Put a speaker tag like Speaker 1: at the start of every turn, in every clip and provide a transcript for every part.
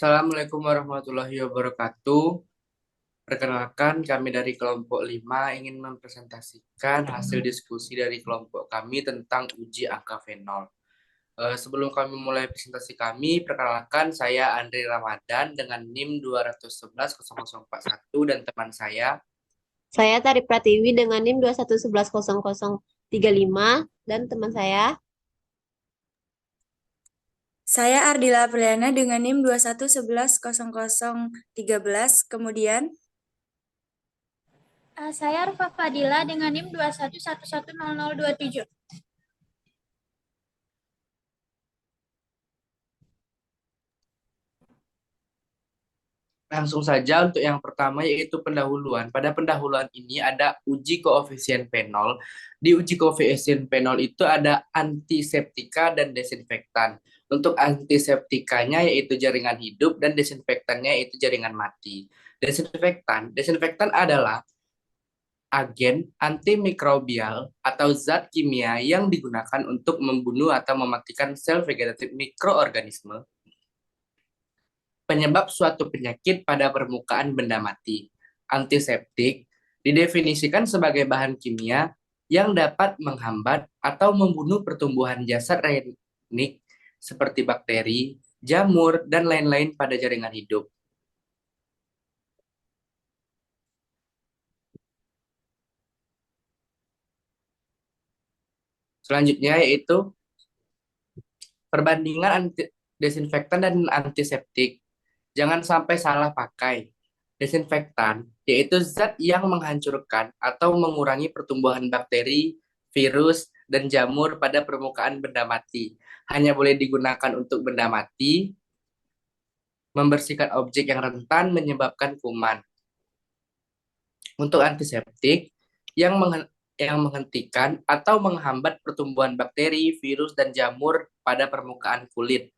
Speaker 1: Assalamualaikum warahmatullahi wabarakatuh. Perkenalkan, kami dari kelompok 5 ingin mempresentasikan hasil diskusi dari kelompok kami tentang uji angka fenol. Sebelum kami mulai presentasi kami, perkenalkan saya Andri Ramadan dengan NIM 2110041 dan teman saya.
Speaker 2: Saya Tari Pratiwi dengan NIM 2110035 dan teman saya.
Speaker 3: Saya Ardila Apriliana dengan NIM 21110013. Kemudian,
Speaker 4: Saya Arfa Fadila dengan NIM 21110027.
Speaker 1: Langsung saja untuk yang pertama yaitu pendahuluan. Pada pendahuluan ini ada uji koefisien fenol. Di uji koefisien fenol itu ada antiseptika dan desinfektan. Untuk antiseptikanya yaitu jaringan hidup dan desinfektannya yaitu jaringan mati. Desinfektan adalah agen antimikrobial atau zat kimia yang digunakan untuk membunuh atau mematikan sel vegetatif mikroorganisme penyebab suatu penyakit pada permukaan benda mati. Antiseptik didefinisikan sebagai bahan kimia yang dapat menghambat atau membunuh pertumbuhan jasad renik seperti bakteri, jamur, dan lain-lain pada jaringan hidup. Selanjutnya yaitu perbandingan desinfektan dan antiseptik. Jangan sampai salah pakai. Desinfektan yaitu zat yang menghancurkan atau mengurangi pertumbuhan bakteri, virus, dan jamur pada permukaan benda mati. Hanya boleh digunakan untuk benda mati, membersihkan objek yang rentan menyebabkan kuman. Untuk antiseptik yang menghentikan atau menghambat pertumbuhan bakteri, virus, dan jamur pada permukaan kulit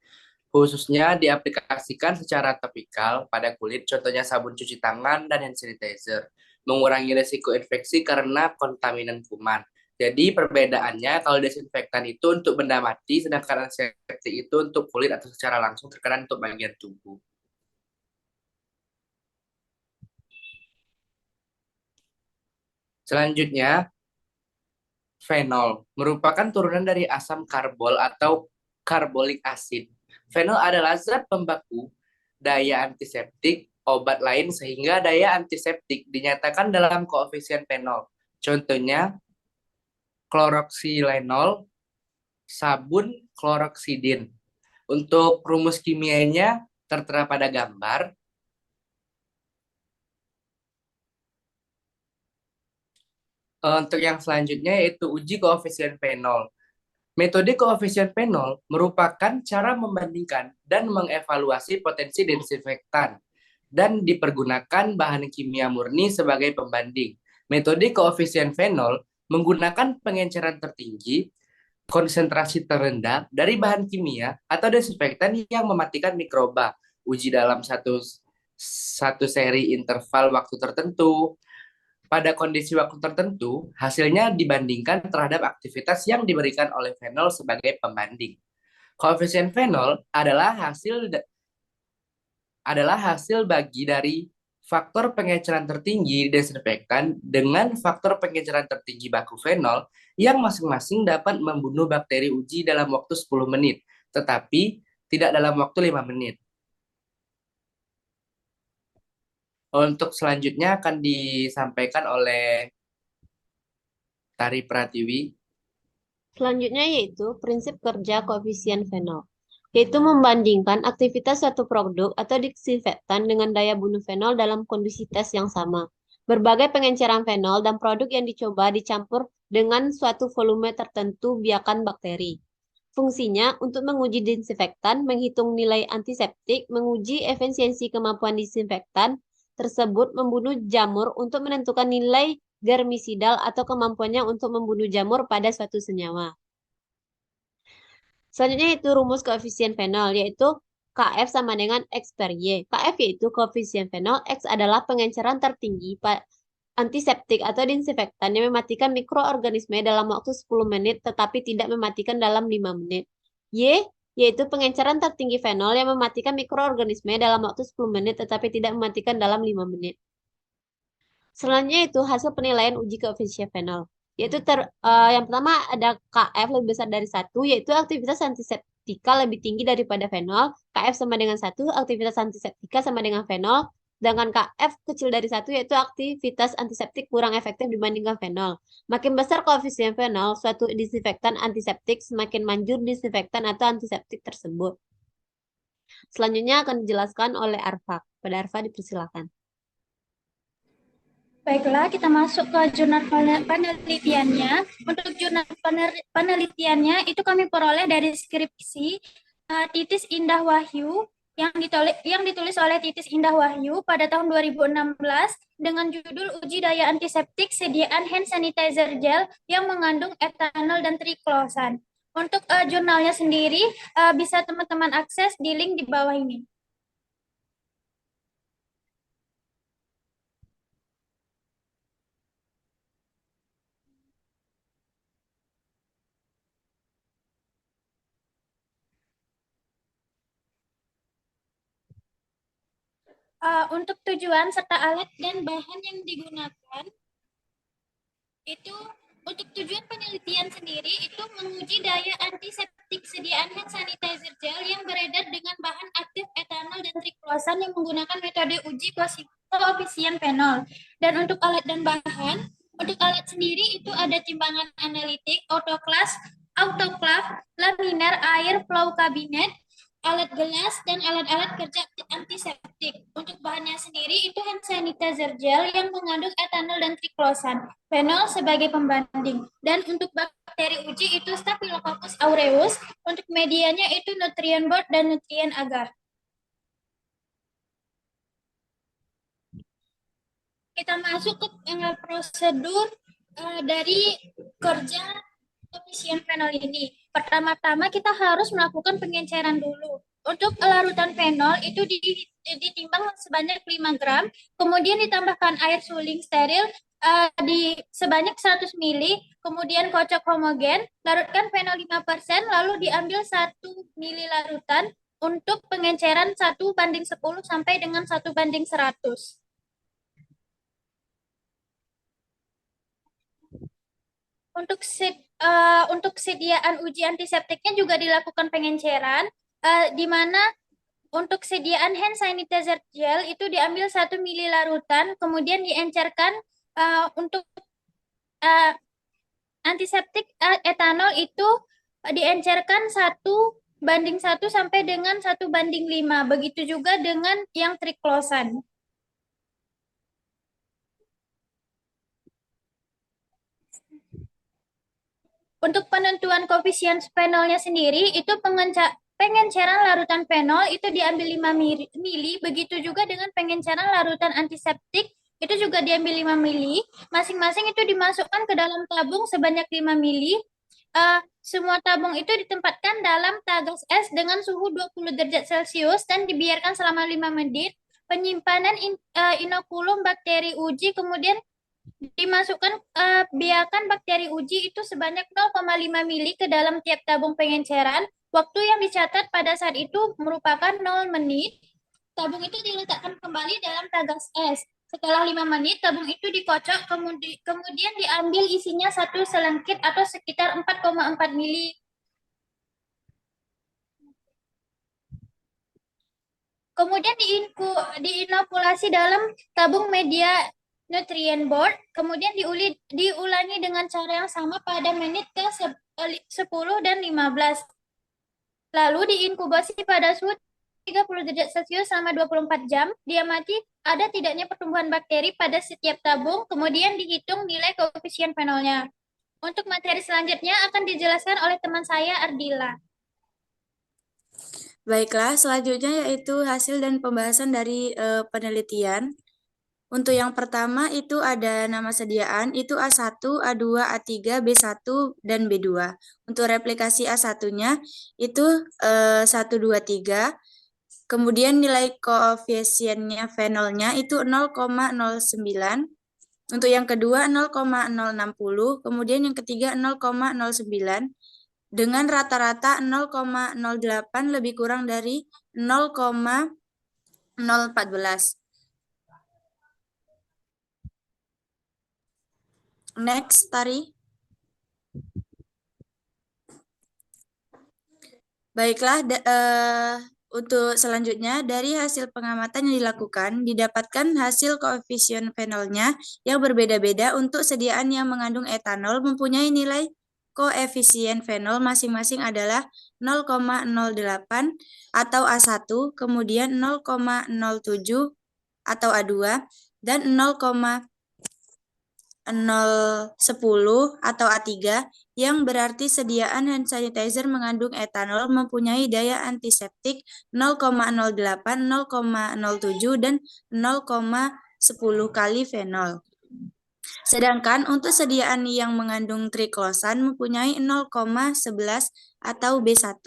Speaker 1: khususnya diaplikasikan secara topikal pada kulit, contohnya sabun cuci tangan dan hand sanitizer, mengurangi risiko infeksi karena kontaminan kuman. Jadi perbedaannya kalau desinfektan itu untuk benda mati, sedangkan antiseptik itu untuk kulit atau secara langsung terkena untuk bagian tubuh. Selanjutnya, fenol merupakan turunan dari asam karbol atau karbolik asid. Fenol adalah zat pembaku daya antiseptik obat lain sehingga daya antiseptik dinyatakan dalam koefisien fenol. Contohnya kloroksilenol, sabun kloroksidin. Untuk rumus kimianya tertera pada gambar. Untuk yang selanjutnya yaitu uji koefisien fenol. Metode koefisien fenol merupakan cara membandingkan dan mengevaluasi potensi desinfektan dan dipergunakan bahan kimia murni sebagai pembanding. Metode koefisien fenol menggunakan pengenceran tertinggi, konsentrasi terendah dari bahan kimia atau desinfektan yang mematikan mikroba. Uji dalam satu seri interval waktu tertentu, pada kondisi waktu tertentu, hasilnya dibandingkan terhadap aktivitas yang diberikan oleh fenol sebagai pembanding. Koefisien fenol adalah hasil bagi dari faktor pengenceran tertinggi desinfektan dengan faktor pengenceran tertinggi baku fenol yang masing-masing dapat membunuh bakteri uji dalam waktu 10 menit, tetapi tidak dalam waktu 5 menit. Untuk selanjutnya akan disampaikan oleh Tari Pratiwi.
Speaker 2: Selanjutnya yaitu prinsip kerja koefisien fenol, yaitu membandingkan aktivitas suatu produk atau disinfektan dengan daya bunuh fenol dalam kondisi tes yang sama. Berbagai pengenceran fenol dan produk yang dicoba dicampur dengan suatu volume tertentu biakan bakteri. Fungsinya untuk menguji disinfektan, menghitung nilai antiseptik, menguji efisiensi kemampuan disinfektan tersebut membunuh jamur untuk menentukan nilai germisidal atau kemampuannya untuk membunuh jamur pada suatu senyawa. Selanjutnya itu rumus koefisien fenol, yaitu Kf sama dengan X per Y. Kf yaitu koefisien fenol, X adalah pengenceran tertinggi antiseptik atau disinfektan yang mematikan mikroorganisme dalam waktu 10 menit tetapi tidak mematikan dalam 5 menit. Y yaitu pengenceran tertinggi fenol yang mematikan mikroorganisme dalam waktu 10 menit tetapi tidak mematikan dalam 5 menit. Selanjutnya itu hasil penilaian uji koefisien fenol. Yaitu yang pertama ada KF lebih besar dari 1, yaitu aktivitas antiseptika lebih tinggi daripada fenol. KF sama dengan 1, aktivitas antiseptika sama dengan fenol. Sedangkan KF kecil dari 1, yaitu aktivitas antiseptik kurang efektif dibandingkan fenol. Makin besar koefisien fenol, suatu disinfektan antiseptik semakin manjur disinfektan atau antiseptik tersebut. Selanjutnya akan dijelaskan oleh Arfa. Pada Arfa dipersilakan.
Speaker 4: Baiklah, kita masuk ke jurnal penelitiannya. Untuk jurnal penelitiannya itu kami peroleh dari skripsi Titis Indah Wahyu yang ditulis oleh Titis Indah Wahyu pada tahun 2016 dengan judul Uji Daya Antiseptik Sediaan Hand Sanitizer Gel yang mengandung etanol dan triklosan. Untuk jurnalnya sendiri bisa teman-teman akses di link di bawah ini. Untuk tujuan serta alat dan bahan yang digunakan itu untuk tujuan penelitian sendiri itu menguji daya antiseptik sediaan hand sanitizer gel yang beredar dengan bahan aktif etanol dan triklosan yang menggunakan metode uji koefisien fenol. Dan untuk alat dan bahan, untuk alat sendiri itu ada timbangan analitik, autoclave, laminar air flow cabinet, alat gelas, dan alat-alat kerja antiseptik. Untuk bahannya sendiri itu hand sanitizer gel yang mengandung etanol dan triklosan, fenol sebagai pembanding. Dan untuk bakteri uji itu Staphylococcus aureus, untuk medianya itu nutrien board dan nutrien agar. Kita masuk ke prosedur dari kerja koefisien fenol ini. Pertama-tama kita harus melakukan pengenceran dulu. Untuk larutan fenol itu ditimbang sebanyak 5 gram, kemudian ditambahkan air suling steril di sebanyak 100 ml, kemudian kocok homogen, larutkan fenol 5%, lalu diambil 1 ml larutan untuk pengenceran 1:10 sampai dengan 1:100. Untuk sediaan uji antiseptiknya juga dilakukan pengenceran, di mana untuk sediaan hand sanitizer gel itu diambil 1 ml larutan, kemudian diencerkan untuk antiseptik etanol itu diencerkan 1:1 sampai dengan 1:5. Begitu juga dengan yang triklosan. Untuk penentuan koefisien fenolnya sendiri, itu pengenceran larutan fenol itu diambil 5 mili, begitu juga dengan pengenceran larutan antiseptik, itu juga diambil 5 mili. Masing-masing itu dimasukkan ke dalam tabung sebanyak 5 mili. Semua tabung itu ditempatkan dalam tagas es dengan suhu 20 derajat Celcius dan dibiarkan selama 5 menit. Penyimpanan inokulum bakteri uji kemudian dimasukkan biarkan bakteri uji itu sebanyak 0,5 mili ke dalam tiap tabung pengenceran. Waktu yang dicatat pada saat itu merupakan 0 menit. Tabung itu diletakkan kembali dalam tagas es. Setelah 5 menit, tabung itu dikocok, kemudian diambil isinya 1 selengkit atau sekitar 4,4 mili. Kemudian diinokulasi dalam tabung media nutrien board, kemudian diulangi dengan cara yang sama pada menit ke 10 dan 15. Lalu diinkubasi pada suhu 30 derajat Celcius selama 24 jam, diamati ada tidaknya pertumbuhan bakteri pada setiap tabung, kemudian dihitung nilai koefisien fenolnya. Untuk materi selanjutnya akan dijelaskan oleh teman saya, Ardila.
Speaker 3: Baiklah, selanjutnya yaitu hasil dan pembahasan dari penelitian. Untuk yang pertama itu ada nama sediaan, itu A1, A2, A3, B1, dan B2. Untuk replikasi A1-nya itu 1, 2, 3. Kemudian nilai koefisiennya fenolnya itu 0,09. Untuk yang kedua 0,060, kemudian yang ketiga 0,09. dengan rata-rata 0,08 lebih kurang dari 0,014. Next, Tari. Baiklah, untuk selanjutnya, dari hasil pengamatan yang dilakukan, didapatkan hasil koefisien fenolnya yang berbeda-beda untuk sediaan yang mengandung etanol mempunyai nilai koefisien fenol masing-masing adalah 0,08 atau A1, kemudian 0,07 atau A2, dan 0,010 atau A3, yang berarti sediaan hand sanitizer mengandung etanol mempunyai daya antiseptik 0,08, 0,07, dan 0,10 kali fenol. Sedangkan untuk sediaan yang mengandung triklosan mempunyai 0,11 atau B1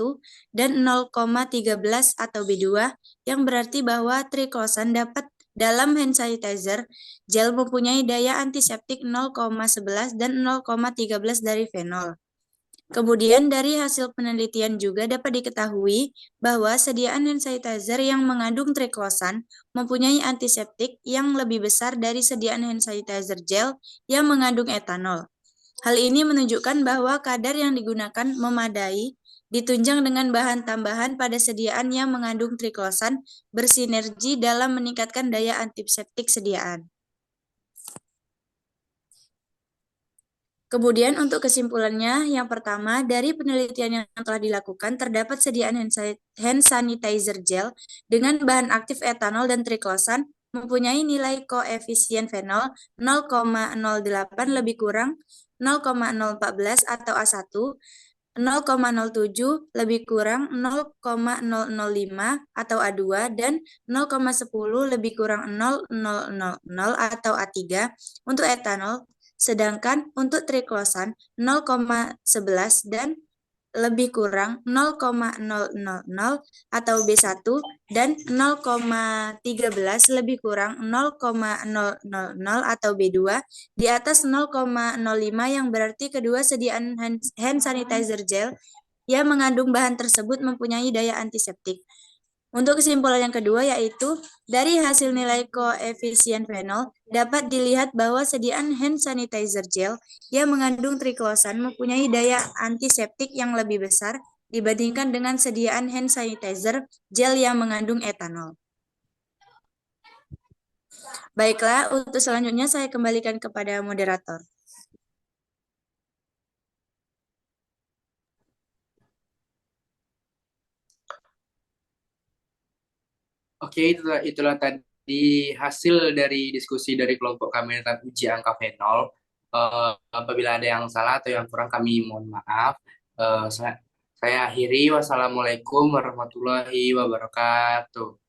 Speaker 3: dan 0,13 atau B2, yang berarti bahwa triklosan dapat dalam hand sanitizer gel mempunyai daya antiseptik 0,11 dan 0,13 dari fenol. Kemudian dari hasil penelitian juga dapat diketahui bahwa sediaan hand sanitizer yang mengandung triklosan mempunyai antiseptik yang lebih besar dari sediaan hand sanitizer gel yang mengandung etanol. Hal ini menunjukkan bahwa kadar yang digunakan memadai ditunjang dengan bahan tambahan pada sediaan yang mengandung triklosan bersinergi dalam meningkatkan daya antiseptik sediaan. Kemudian untuk kesimpulannya, yang pertama, dari penelitian yang telah dilakukan, terdapat sediaan hand sanitizer gel dengan bahan aktif etanol dan triklosan mempunyai nilai koefisien fenol 0,08 lebih kurang 0,014 atau A1, 0,07 lebih kurang 0,005 atau A2, dan 0,10 lebih kurang 0,000 atau A3 untuk etanol. Sedangkan untuk triklosan 0,11 dan lebih kurang 0,000 atau B1 dan 0,13 lebih kurang 0,000 atau B2 di atas 0,05, yang berarti kedua sediaan hand sanitizer gel yang mengandung bahan tersebut mempunyai daya antiseptik. Untuk kesimpulan yang kedua, yaitu dari hasil nilai koefisien fenol dapat dilihat bahwa sediaan hand sanitizer gel yang mengandung triklosan mempunyai daya antiseptik yang lebih besar dibandingkan dengan sediaan hand sanitizer gel yang mengandung etanol. Baiklah, untuk selanjutnya saya kembalikan kepada moderator.
Speaker 1: Oke, itulah tadi hasil dari diskusi dari kelompok kami tentang uji angka fenol. Apabila ada yang salah atau yang kurang kami mohon maaf. Saya akhiri. Wassalamualaikum warahmatullahi wabarakatuh.